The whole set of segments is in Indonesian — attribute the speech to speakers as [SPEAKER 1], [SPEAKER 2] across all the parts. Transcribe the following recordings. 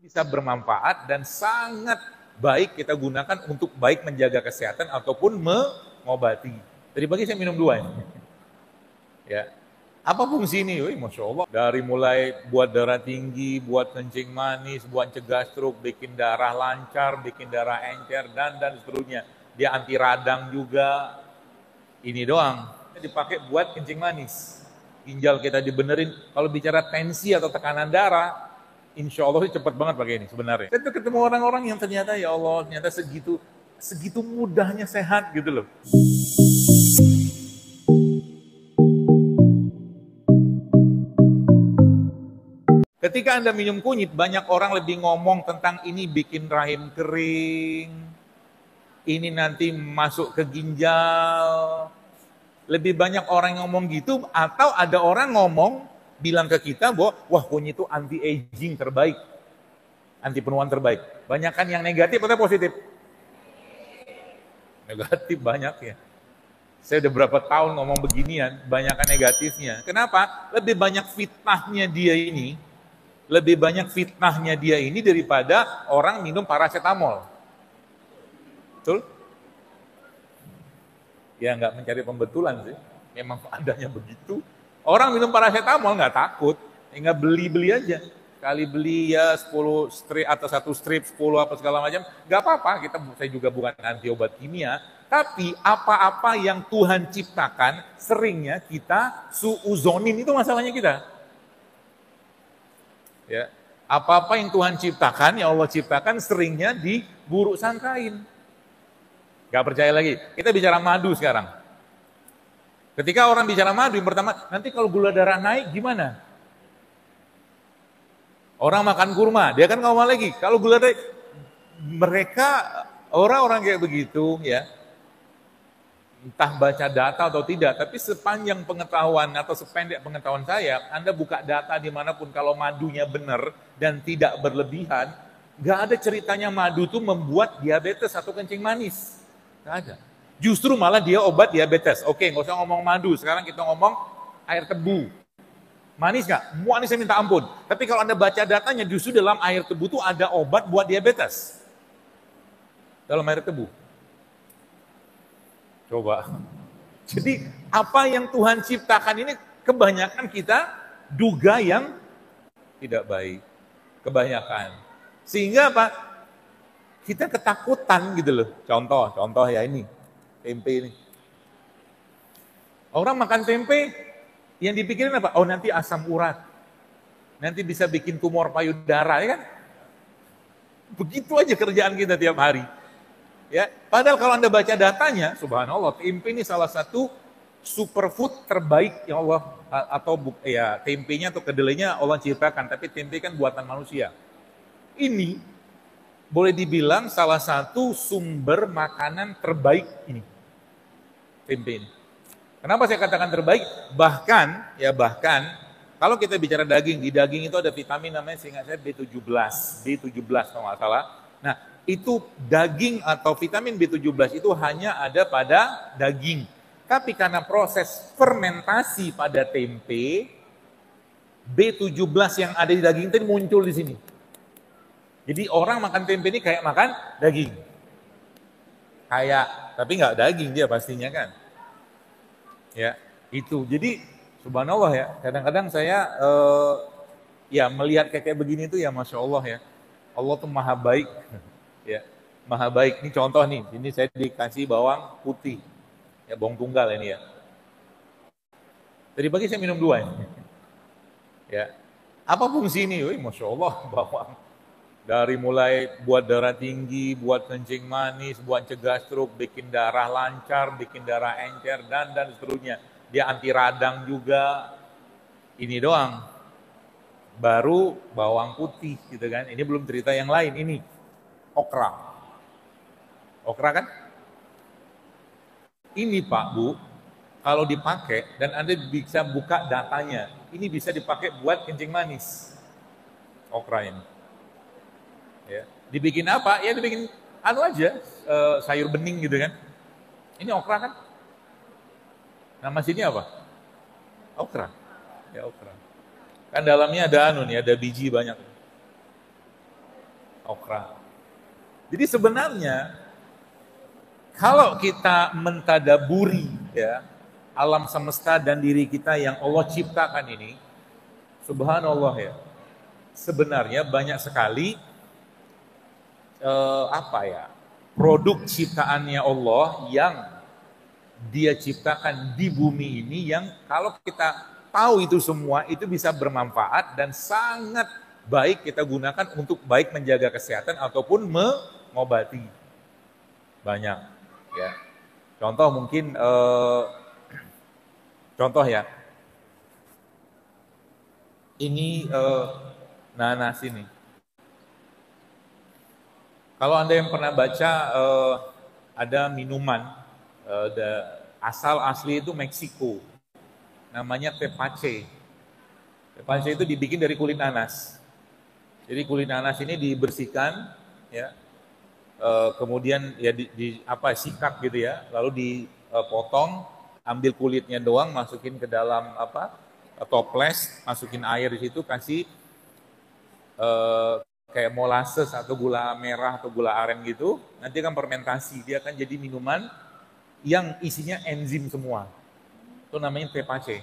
[SPEAKER 1] bisa bermanfaat dan sangat baik kita gunakan untuk baik menjaga kesehatan ataupun mengobati. Tadi pagi saya minum 2 ini. Ya. Apa fungsi ini? Wih, Masya Allah. Dari mulai buat darah tinggi, buat kencing manis, buat cegah stroke, bikin darah lancar, bikin darah encer, dan seterusnya. Dia anti radang juga. Ini doang. Dipakai buat kencing manis. Ginjal kita dibenerin. Kalau bicara tensi atau tekanan darah, insya Allah cepat banget pakai ini sebenarnya. Saya ketemu orang-orang yang ternyata ya Allah, ternyata segitu mudahnya sehat gitu loh. Ketika Anda minum kunyit, banyak orang lebih ngomong tentang ini bikin rahim kering, ini nanti masuk ke ginjal. Lebih banyak orang yang ngomong gitu, atau ada orang ngomong, bilang ke kita bahwa, wah kunyit itu anti-aging terbaik, anti penuaan terbaik. Banyakan yang negatif atau positif? Negatif banyak ya. Saya udah berapa tahun ngomong beginian, banyakan negatifnya. Kenapa? Lebih banyak fitnahnya dia ini, daripada orang minum paracetamol. Betul? Ya nggak mencari pembetulan sih, memang adanya begitu. Orang minum paracetamol nggak takut, nggak beli aja. Kali beli ya 10 strip atau 1 strip 10 apa segala macam, nggak apa-apa. Saya juga bukan anti obat kimia, tapi apa-apa yang Tuhan ciptakan seringnya kita suuzonin, itu masalahnya kita. Ya, apa-apa yang Tuhan ciptakan, yang Allah ciptakan seringnya diburuk sangkain. Gak percaya lagi. Kita bicara madu sekarang. Ketika orang bicara madu, yang pertama, nanti kalau gula darah naik gimana? Orang makan kurma, dia kan ngomong lagi, kalau gula darah, mereka orang-orang kayak begitu ya, entah baca data atau tidak, tapi sepanjang pengetahuan atau sependek pengetahuan saya, Anda buka data dimanapun, kalau madunya benar dan tidak berlebihan, gak ada ceritanya madu itu membuat diabetes atau kencing manis. Gak ada. Justru malah dia obat diabetes. Oke, nggak usah ngomong madu. Sekarang kita ngomong air tebu. Manis nggak? Manis saya minta ampun. Tapi kalau Anda baca datanya, justru dalam air tebu itu ada obat buat diabetes. Dalam air tebu. Coba. Jadi apa yang Tuhan ciptakan ini kebanyakan kita duga yang tidak baik. Kebanyakan. Sehingga apa? Kita ketakutan gitu loh. Contoh ya ini, tempe ini. Orang makan tempe, yang dipikirin apa? Oh nanti asam urat. Nanti bisa bikin tumor payudara, ya kan? Begitu aja kerjaan kita tiap hari. Ya, padahal kalau Anda baca datanya, subhanallah, tempe ini salah satu superfood terbaik yang Allah, atau ya tempenya atau kedelainya Allah ciptakan, tapi tempe kan buatan manusia. Ini boleh dibilang salah satu sumber makanan terbaik ini, tempe ini. Kenapa saya katakan terbaik? Bahkan kalau kita bicara daging, di daging itu ada vitamin namanya seingat saya B17 kalau nggak salah. Nah itu daging atau vitamin B17 itu hanya ada pada daging. Tapi karena proses fermentasi pada tempe, B17 yang ada di daging itu muncul di sini. Jadi orang makan tempe ini kayak makan daging. Tapi nggak daging dia pastinya kan. Ya, itu. Jadi subhanallah ya, kadang-kadang saya ya melihat kayak begini tuh ya Masya Allah ya. Allah tuh maha baik. Ya, maha baik. Ini contoh nih, ini saya dikasih bawang putih. Ya, bawang tunggal ini ya. Tadi pagi saya minum 2 ini. Ya. Apa fungsi ini? Wih, Masya Allah, bawang. Dari mulai buat darah tinggi, buat kencing manis, buat cegah stroke, bikin darah lancar, bikin darah encer, dan seterusnya. Dia anti radang juga. Ini doang. Baru bawang putih gitu kan. Ini belum cerita yang lain. Ini okra. Okra kan? Ini Pak Bu, kalau dipakai dan Anda bisa buka datanya, ini bisa dipakai buat kencing manis. Okra ini. Ya. Dibikin apa? Ya dibikin aja, sayur bening gitu kan. Ini okra kan? Nama sini apa? Okra. Ya okra. Kan dalamnya ada ada biji banyak. okra. Jadi sebenarnya kalau kita mentadaburi ya alam semesta dan diri kita yang Allah ciptakan ini, subhanallah ya, sebenarnya banyak sekali produk ciptaannya Allah yang Dia ciptakan di bumi ini yang kalau kita tahu itu semua itu bisa bermanfaat dan sangat baik kita gunakan untuk baik menjaga kesehatan ataupun mengobati. Banyak ya. Contoh mungkin contoh ya. Ini nanas ini. Kalau Anda yang pernah baca ada minuman asal asli itu Meksiko, namanya tepache. Tepache itu dibikin dari kulit nanas. Jadi kulit nanas ini dibersihkan, ya, kemudian ya sikat gitu ya, lalu dipotong, ambil kulitnya doang, masukin ke dalam toples, masukin air di situ, kasih kayak molasses atau gula merah atau gula aren gitu, nanti akan fermentasi, dia akan jadi minuman yang isinya enzim semua. Itu namanya tepache.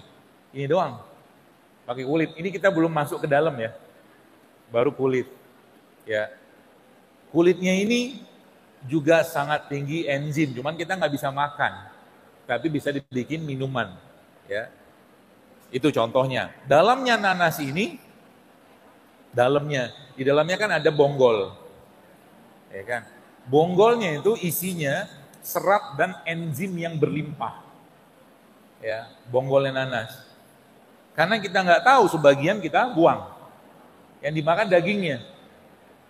[SPEAKER 1] Ini doang. Pakai kulit. Ini kita belum masuk ke dalam ya. Baru kulit. Ya. Kulitnya ini juga sangat tinggi enzim, cuman kita nggak bisa makan. Tapi bisa dibikin minuman, ya. Itu contohnya. Dalamnya nanas ini di dalamnya kan ada bonggol. Ya kan? Bonggolnya itu isinya serat dan enzim yang berlimpah. Ya, bonggolnya nanas. Karena kita nggak tahu, sebagian kita buang. Yang dimakan dagingnya.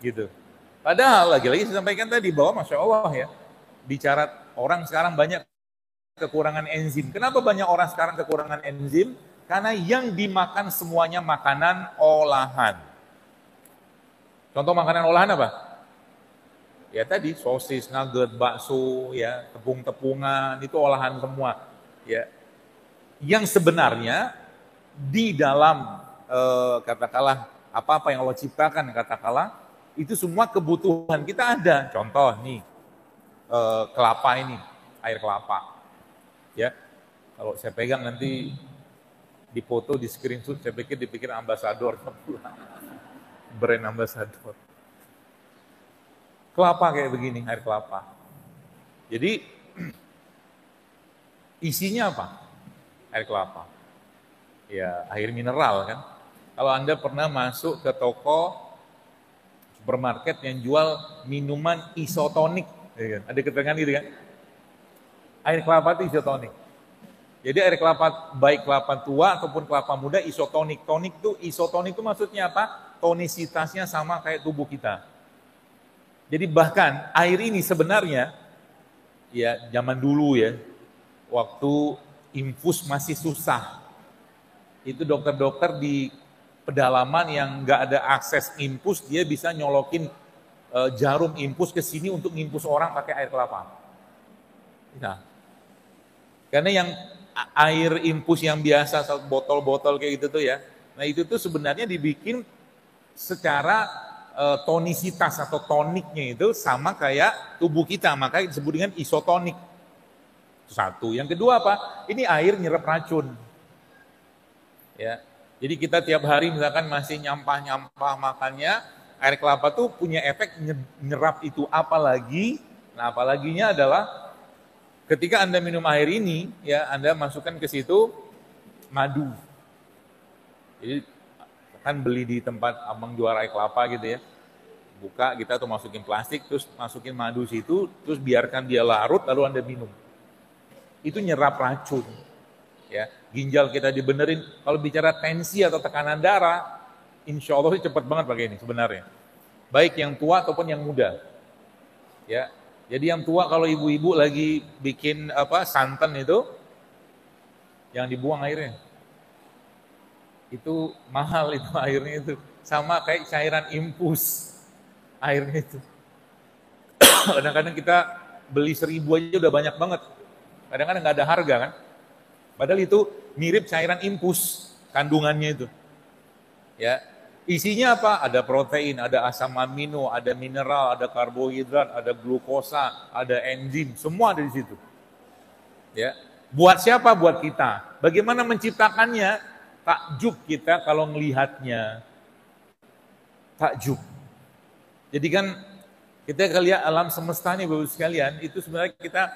[SPEAKER 1] Gitu. Padahal lagi-lagi saya sampaikan tadi bahwa Masya Allah ya, bicara orang sekarang banyak kekurangan enzim. Kenapa banyak orang sekarang kekurangan enzim? Karena yang dimakan semuanya makanan olahan. Contoh makanan olahan apa? Ya tadi sosis, nugget, bakso, ya tepung-tepungan itu olahan semua. Ya, yang sebenarnya di dalam katakanlah apa yang Allah ciptakan katakanlah itu semua kebutuhan kita ada. Contoh nih kelapa ini, air kelapa. Ya, kalau saya pegang nanti dipoto di screenshot, saya dipikir ambasador, brand ambasador. Kelapa kayak begini, air kelapa. Jadi isinya apa? Air kelapa. Ya, air mineral kan. Kalau Anda pernah masuk ke toko supermarket yang jual minuman isotonik, ya kan? Ada keterangan gitu kan? Air kelapa itu isotonik. Jadi air kelapa baik kelapa tua ataupun kelapa muda isotonik. Isotonik itu maksudnya apa? Tonisitasnya sama kayak tubuh kita. Jadi bahkan air ini sebenarnya, ya zaman dulu ya, waktu infus masih susah, itu dokter-dokter di pedalaman yang nggak ada akses infus, dia bisa nyolokin jarum infus ke sini untuk infus orang pakai air kelapa. Nah, karena yang air infus yang biasa, botol-botol kayak gitu tuh ya, nah itu tuh sebenarnya dibikin secara tonisitas atau toniknya itu sama kayak tubuh kita, makanya disebut dengan isotonik. Satu. Yang kedua apa? Ini air nyerap racun. Ya. Jadi kita tiap hari misalkan masih nyampah-nyampah makannya, air kelapa tuh punya efek nyerap itu. Apalaginya adalah ketika Anda minum air ini, ya Anda masukkan ke situ madu. Jadi kan beli di tempat abang jual air kelapa gitu ya, buka kita tuh masukin plastik, terus masukin madu situ, terus biarkan dia larut, lalu Anda minum. Itu nyerap racun. Ya, ginjal kita dibenerin. Kalau bicara tensi atau tekanan darah, insya Allah cepat banget pakai ini sebenarnya. Baik yang tua ataupun yang muda. Ya, jadi yang tua kalau ibu-ibu lagi bikin santan itu, yang dibuang airnya. Itu mahal itu airnya itu. Sama kayak cairan infus airnya itu. Kadang-kadang kita beli 1.000 aja udah banyak banget. Kadang-kadang nggak ada harga kan. Padahal itu mirip cairan infus kandungannya itu. Ya, Isinya apa? Ada protein, ada asam amino, ada mineral, ada karbohidrat, ada glukosa, ada enzim, semua ada di situ. Ya. Buat siapa? Buat kita. Bagaimana menciptakannya? Takjub kita kalau melihatnya. Takjub. Jadi kan kita lihat alam semesta nih Bapak sekalian, itu sebenarnya kita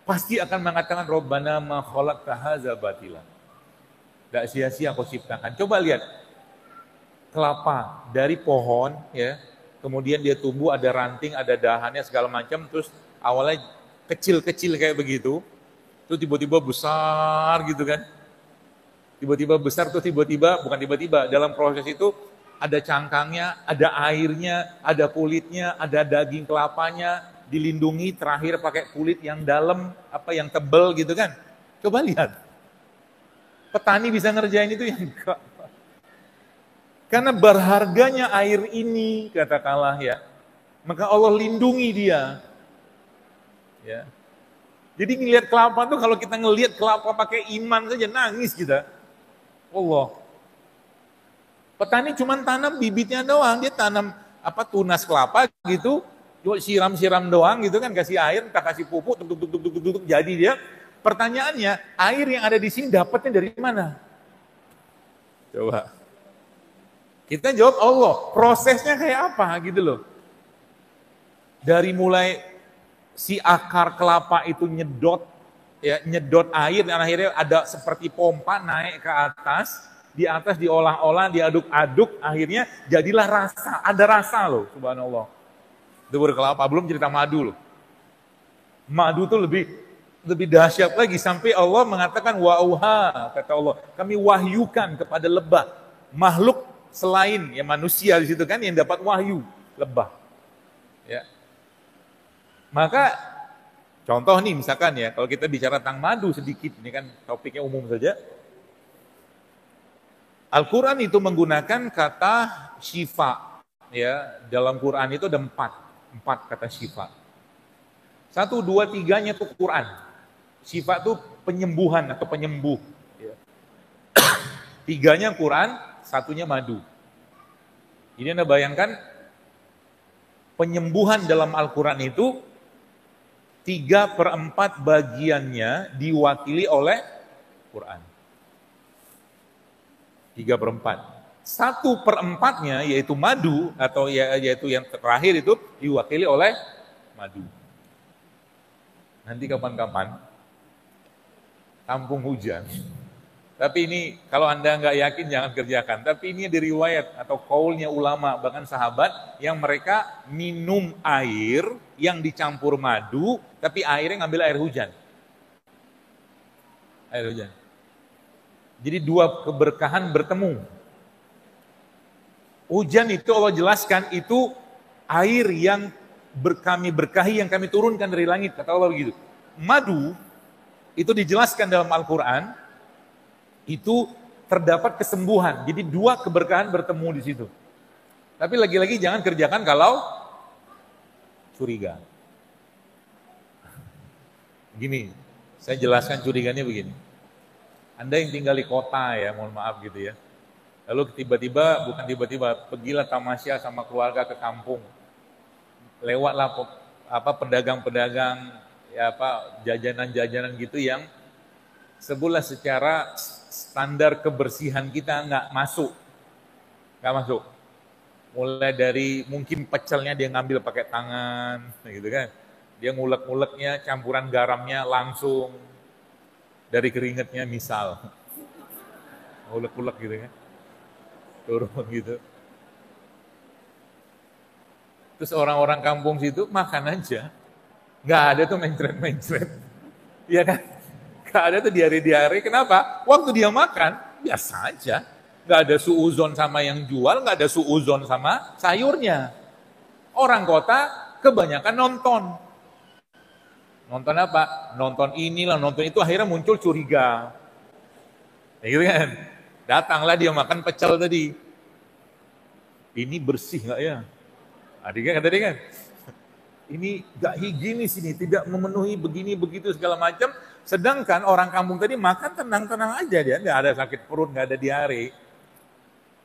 [SPEAKER 1] pasti akan mengatakan Rabbana ma khalaqta hadza batila. Enggak sia-sia kau ciptakan. Coba lihat kelapa dari pohon ya. Kemudian dia tumbuh, ada ranting, ada dahannya segala macam, terus awalnya kecil-kecil kayak begitu. Terus tiba-tiba besar gitu kan. Tiba-tiba besar tuh tiba-tiba, bukan tiba-tiba, dalam proses itu ada cangkangnya, ada airnya, ada kulitnya, ada daging kelapanya, dilindungi terakhir pakai kulit yang dalam, yang tebel gitu kan. Coba lihat. Petani bisa ngerjain itu yang enggak. Karena berharganya air ini, katakanlah ya, maka Allah lindungi dia. Ya. Jadi ngelihat kelapa tuh, kalau kita ngelihat kelapa pakai iman saja, nangis kita. Allah. Petani cuma tanam bibitnya doang, dia tanam tunas kelapa gitu, siram-siram doang gitu kan, kasih air, entah kasih pupuk, tuk, jadi dia. Pertanyaannya, air yang ada di sini dapatnya dari mana? Coba. Kita jawab Allah, prosesnya kayak apa gitu loh. Dari mulai si akar kelapa itu nyedot air dan akhirnya ada seperti pompa naik ke atas, di atas diolah-olah, diaduk-aduk, akhirnya jadilah rasa, ada rasa loh, subhanallah. Itu baru kelapa, belum cerita madu loh. Madu tuh lebih dahsyat lagi, sampai Allah mengatakan wa'uha, kata Allah, kami wahyukan kepada lebah, makhluk selain ya manusia di situ kan yang dapat wahyu, lebah. Ya. Maka contoh nih misalkan ya, kalau kita bicara tentang madu sedikit, ini kan topiknya umum saja. Al-Quran itu menggunakan kata syifa. Ya, dalam Quran itu ada empat kata syifa. 1, 2, 3-nya itu Quran. Syifa itu penyembuhan atau penyembuh. Ya. 3-nya Quran, 1-nya madu. Jadi Anda bayangkan penyembuhan dalam Al-Quran itu 3/4 bagiannya diwakili oleh Quran. 3/4. 1/4-nya yaitu madu atau yaitu yang terakhir itu diwakili oleh madu. Nanti kapan-kapan tampung hujan. Tapi ini kalau Anda nggak yakin jangan kerjakan. Tapi ini dari riwayat atau kaulnya ulama bahkan sahabat yang mereka minum air yang dicampur madu, tapi airnya ngambil air hujan. Air hujan. Jadi 2 keberkahan bertemu. Hujan itu Allah jelaskan itu air yang kami berkahi, yang kami turunkan dari langit, kata Allah begitu. Madu itu dijelaskan dalam Al-Quran, itu terdapat kesembuhan. Jadi 2 keberkahan bertemu di situ. Tapi lagi-lagi jangan kerjakan kalau curiga. Gini, saya jelaskan curiganya begini. Anda yang tinggal di kota ya, mohon maaf gitu ya. Lalu bukan tiba-tiba, pergilah tamasya sama keluarga ke kampung. Lewatlah pedagang-pedagang ya jajanan-jajanan gitu yang sebulan secara standar kebersihan kita nggak masuk. Mulai dari mungkin pecelnya dia ngambil pakai tangan, gitu kan. Dia ngulek-nguleknya, campuran garamnya langsung dari keringatnya misal. Ngulek-ngulek gitu kan. Turun gitu. Terus orang-orang kampung situ makan aja. Nggak ada tuh mencret-mencret. Iya kan? Nggak ada tuh diare-diare. Kenapa? Waktu dia makan, biasa aja. Nggak ada suuzon sama yang jual, nggak ada suuzon sama sayurnya. Orang kota kebanyakan nonton. Nonton apa? Nonton inilah, nonton itu, akhirnya muncul curiga. Ya gitu kan? Datanglah dia makan pecel tadi. Ini bersih nggak ya? Adik kan tadi kan? Ini nggak higienis ini, tidak memenuhi begini begitu segala macam. Sedangkan orang kampung tadi makan tenang-tenang aja, dia nggak ada sakit perut, nggak ada diare.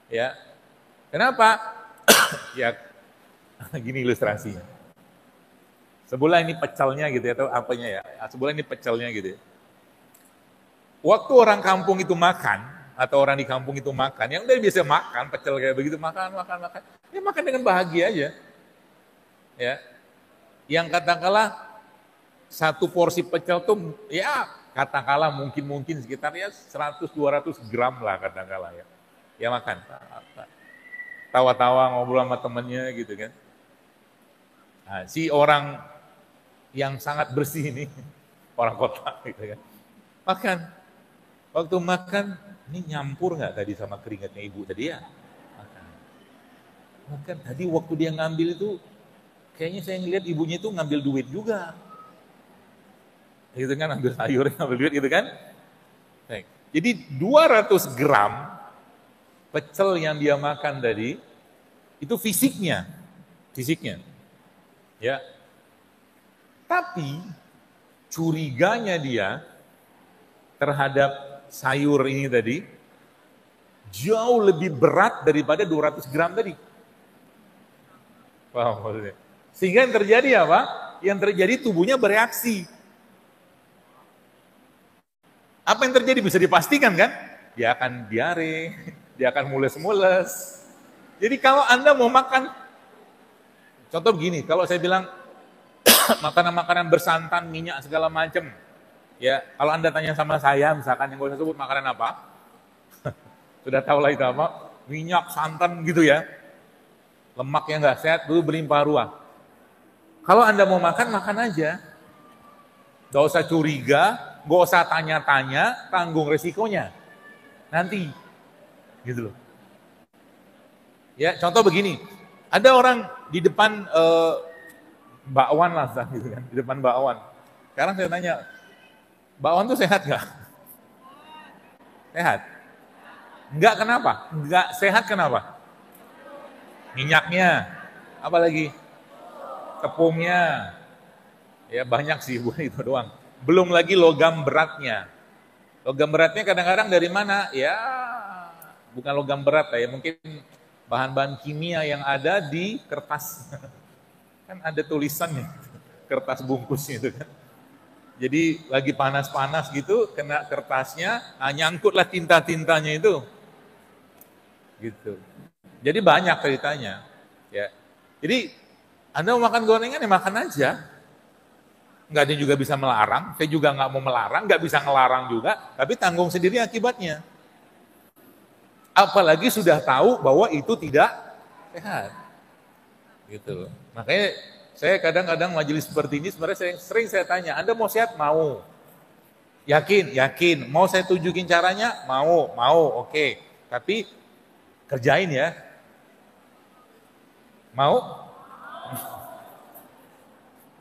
[SPEAKER 1] Ya, Kenapa? Ya, gini ilustrasinya. Sebelah ini pecelnya gitu ya, atau apanya ya? Sebelah ini pecelnya gitu ya. Waktu orang kampung itu makan, atau orang di kampung itu makan, yang udah biasa makan, pecel kayak begitu, makan. Ya makan dengan bahagia aja. Ya, yang katakanlah satu porsi pecel tuh, ya katakanlah mungkin sekitar ya 100-200 gram lah katakanlah ya. Ya makan. Tawa-tawa ngobrol sama temennya gitu kan. Nah, si orang yang sangat bersih ini, orang kota gitu kan. Makan. Waktu makan, ini nyampur nggak tadi sama keringatnya ibu tadi ya? Makan. Tadi waktu dia ngambil itu, kayaknya saya ngeliat ibunya itu ngambil duit juga. Gitu kan, ambil sayur, ngambil duit gitu kan. Baik. Jadi 200 gram pecel yang dia makan tadi, itu fisiknya. Ya. Tapi curiganya dia terhadap sayur ini tadi jauh lebih berat daripada 200 gram tadi. Paham maksudnya? Sehingga yang terjadi apa? Yang terjadi tubuhnya bereaksi. Apa yang terjadi bisa dipastikan kan? Dia akan diare, dia akan mules-mules. Jadi kalau Anda mau makan, contoh begini, kalau saya bilang makanan-makanan bersantan, minyak segala macam, ya kalau Anda tanya sama saya, misalkan yang gue sebut makanan apa, sudah tahu lah itu apa, minyak, santan gitu ya, lemak yang nggak sehat, dulu berlimpah ruah. Kalau Anda mau makan, makan aja. Gak usah curiga, gak usah tanya-tanya, tanggung resikonya. Nanti, gitu loh. Ya, contoh begini, ada orang di depan bakwan lah, gitu kan, di depan bakwan. Sekarang saya tanya, bakwan tuh sehat gak? Sehat. Enggak kenapa? Enggak sehat kenapa? Minyaknya, apa lagi? Tepungnya, ya banyak sih bukan itu doang. Belum lagi logam beratnya. Logam beratnya kadang-kadang dari mana? Ya bukan logam berat ya, mungkin bahan-bahan kimia yang ada di kertas. Kan ada tulisannya, kertas bungkusnya itu kan. Jadi lagi panas-panas gitu, kena kertasnya, nyangkutlah tinta-tintanya itu. Gitu. Jadi banyak ceritanya. Ya. Jadi Anda mau makan gorengan ya makan aja. Nggak ada juga bisa melarang, saya juga nggak mau melarang, nggak bisa ngelarang juga, tapi tanggung sendiri akibatnya. Apalagi sudah tahu bahwa itu tidak sehat. Gitu. Makanya saya kadang-kadang majelis seperti ini sebenarnya sering saya tanya, Anda mau sehat? Mau. Yakin. Mau saya tunjukin caranya? Mau, oke. Tapi kerjain ya. Mau?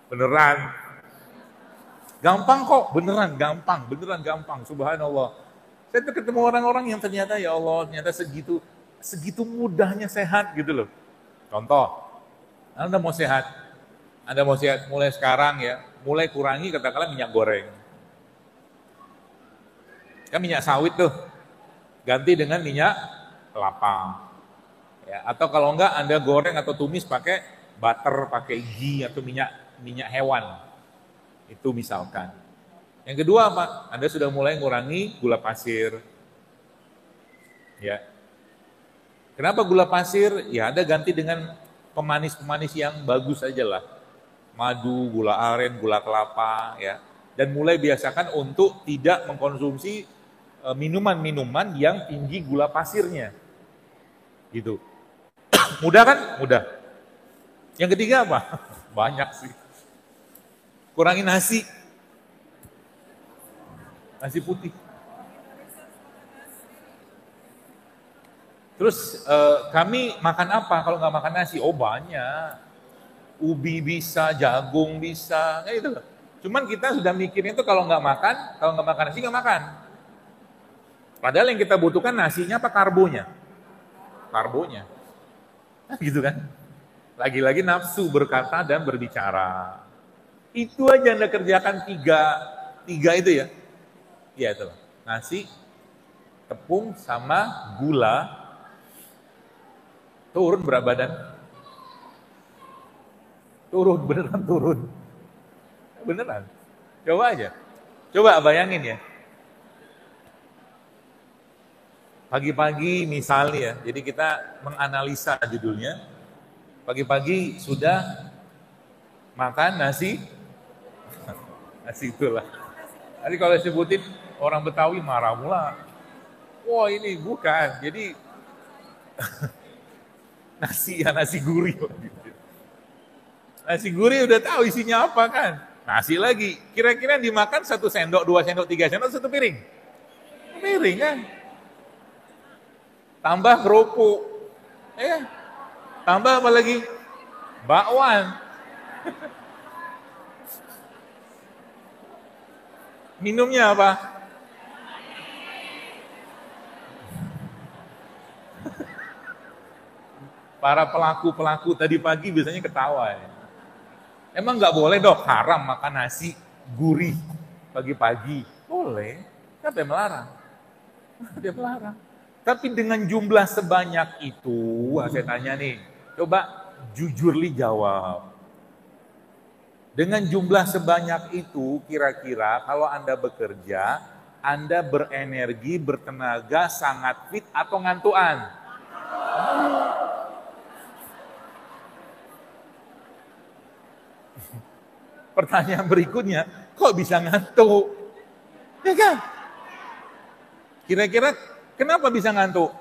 [SPEAKER 1] Beneran. Gampang kok, beneran gampang, subhanallah. Saya tuh ketemu orang-orang yang ternyata ya Allah, ternyata segitu mudahnya sehat gitu loh. Contoh, Anda mau sehat mulai sekarang ya, mulai kurangi katakanlah minyak goreng. Kan minyak sawit tuh, ganti dengan minyak kelapa. Ya, atau kalau enggak Anda goreng atau tumis pakai butter, pakai ghee atau minyak hewan. Itu misalkan. Yang kedua apa? Anda sudah mulai mengurangi gula pasir. Ya. Kenapa gula pasir? Ya Anda ganti dengan pemanis-pemanis yang bagus aja lah. Madu, gula aren, gula kelapa, ya. Dan mulai biasakan untuk tidak mengkonsumsi minuman-minuman yang tinggi gula pasirnya. Gitu. Mudah kan? Mudah. Yang ketiga apa? Banyak sih. Kurangi nasi putih. Terus kami makan apa kalau nggak makan nasi? Oh banyak. Ubi bisa, jagung bisa, kayak gitu. Cuman kita sudah mikirin itu kalau nggak makan nasi nggak makan. Padahal yang kita butuhkan nasinya apa karbonya? Karbonya. Nah, gitu kan? Lagi-lagi nafsu berkata dan berbicara. Itu aja Anda kerjakan tiga itu ya. Iya itu. Nasi, tepung sama gula. Turun berat badan. Turun, beneran turun. Beneran. Coba aja. Coba bayangin ya. Pagi-pagi misalnya ya, jadi kita menganalisa judulnya. Pagi-pagi sudah makan nasi, nasi itulah. Tadi kalau sebutin orang Betawi marah mula. Wah ini bukan, jadi nasi ya nasi gurih. Nasi gurih udah tahu isinya apa kan. Nasi lagi, kira-kira dimakan 1 sendok, 2 sendok, 3 sendok, 1 piring. Piring kan. Tambah kerupuk. Tambah apa lagi? Bakwan. Minumnya apa? Para pelaku-pelaku tadi pagi biasanya ketawa ya. Emang nggak boleh dok, haram makan nasi gurih pagi-pagi? Boleh, siapa yang melarang? Dia melarang. Tapi dengan jumlah sebanyak itu, saya tanya nih, coba jujurli jawab. Dengan jumlah sebanyak itu, kira-kira kalau Anda bekerja, Anda berenergi, bertenaga, sangat fit atau ngantuan? Pertanyaan berikutnya, kok bisa ngantuk? Ya kan? Kira-kira kenapa bisa ngantuk?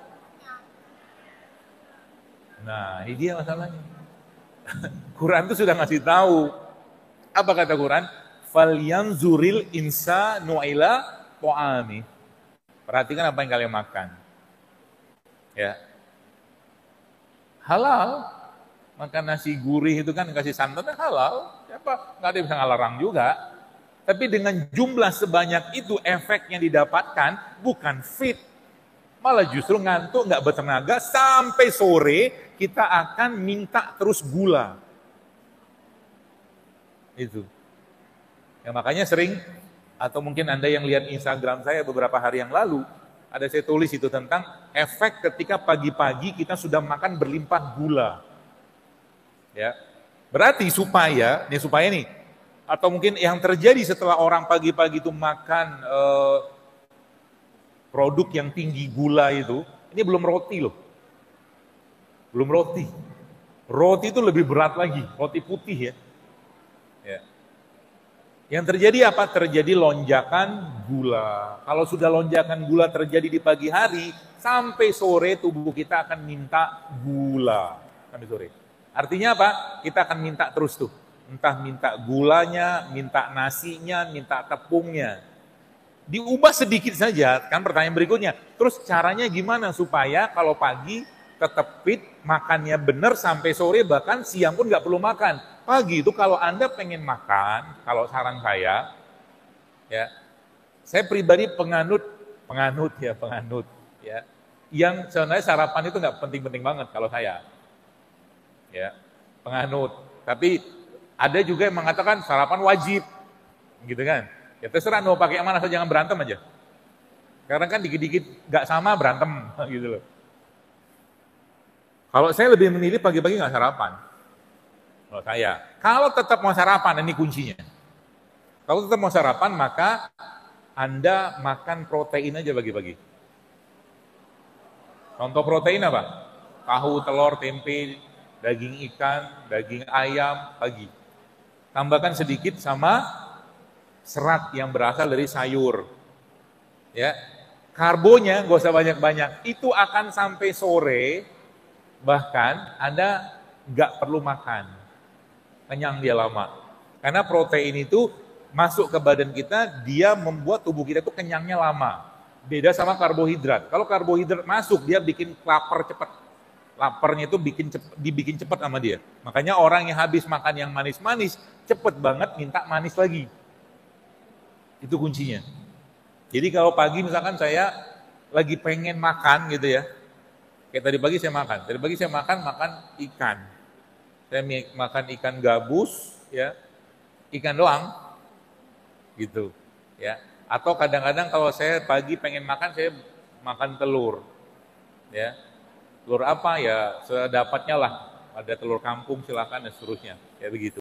[SPEAKER 1] Nah, ini dia masalahnya. Quran itu sudah ngasih tahu. Apa kata Quran? Falyanzuril insanu ila ta'ami. Perhatikan apa yang kalian makan. Ya. Halal. Makan nasi gurih itu kan kasih santan halal. Siapa? Nggak ada yang bisa ngelarang juga. Tapi dengan jumlah sebanyak itu efek yang didapatkan bukan fit. Malah justru ngantuk, nggak bertenaga, sampai sore kita akan minta terus gula. Itu. Ya, makanya sering, atau mungkin Anda yang lihat Instagram saya beberapa hari yang lalu, ada saya tulis itu tentang efek ketika pagi-pagi kita sudah makan berlimpah gula. Ya, berarti supaya nih, atau mungkin yang terjadi setelah orang pagi-pagi itu makan produk yang tinggi gula itu, ini belum roti loh, belum roti. Roti itu lebih berat lagi, roti putih ya. Ya. Yang terjadi apa? Terjadi lonjakan gula. Kalau sudah lonjakan gula terjadi di pagi hari, sampai sore tubuh kita akan minta gula. Sampai sore. Artinya apa? Kita akan minta terus tuh. Entah minta gulanya, minta nasinya, minta tepungnya. Diubah sedikit saja, kan pertanyaan berikutnya. Terus caranya gimana supaya kalau pagi tetap fit, makannya benar sampai sore, bahkan siang pun nggak perlu makan. Pagi itu kalau Anda pengen makan, kalau saran saya, ya, saya pribadi penganut, ya, yang sebenarnya sarapan itu nggak penting-penting banget kalau saya. Ya, penganut. Tapi ada juga yang mengatakan sarapan wajib, gitu kan? Ya terserah mau pakai yang mana, asal jangan berantem aja. Karena kan dikit-dikit nggak sama berantem, gitu loh. Kalau saya lebih memilih pagi-pagi nggak sarapan. Kalau saya, kalau tetap mau sarapan, ini kuncinya. Kalau tetap mau sarapan, maka Anda makan protein aja pagi-pagi. Contoh protein apa? Tahu, telur, tempe, daging ikan, daging ayam pagi. Tambahkan sedikit sama serat yang berasal dari sayur. Ya, karbonya nggak usah banyak-banyak. Itu akan sampai sore, bahkan Anda nggak perlu makan. Kenyang dia lama. Karena protein itu masuk ke badan kita, dia membuat tubuh kita itu kenyangnya lama. Beda sama karbohidrat. Kalau karbohidrat masuk, dia bikin lapar cepat. Laparnya itu dibikin cepat sama dia. Makanya orang yang habis makan yang manis-manis, cepet banget minta manis lagi. Itu kuncinya. Jadi kalau pagi misalkan saya lagi pengen makan gitu ya, kayak tadi pagi saya makan ikan. Saya makan ikan gabus, ya, ikan doang, gitu, ya. Atau kadang-kadang kalau saya pagi pengen makan, saya makan telur, ya. Telur apa ya sedapatnya lah. Ada telur kampung silakan dan seterusnya. Kayak begitu.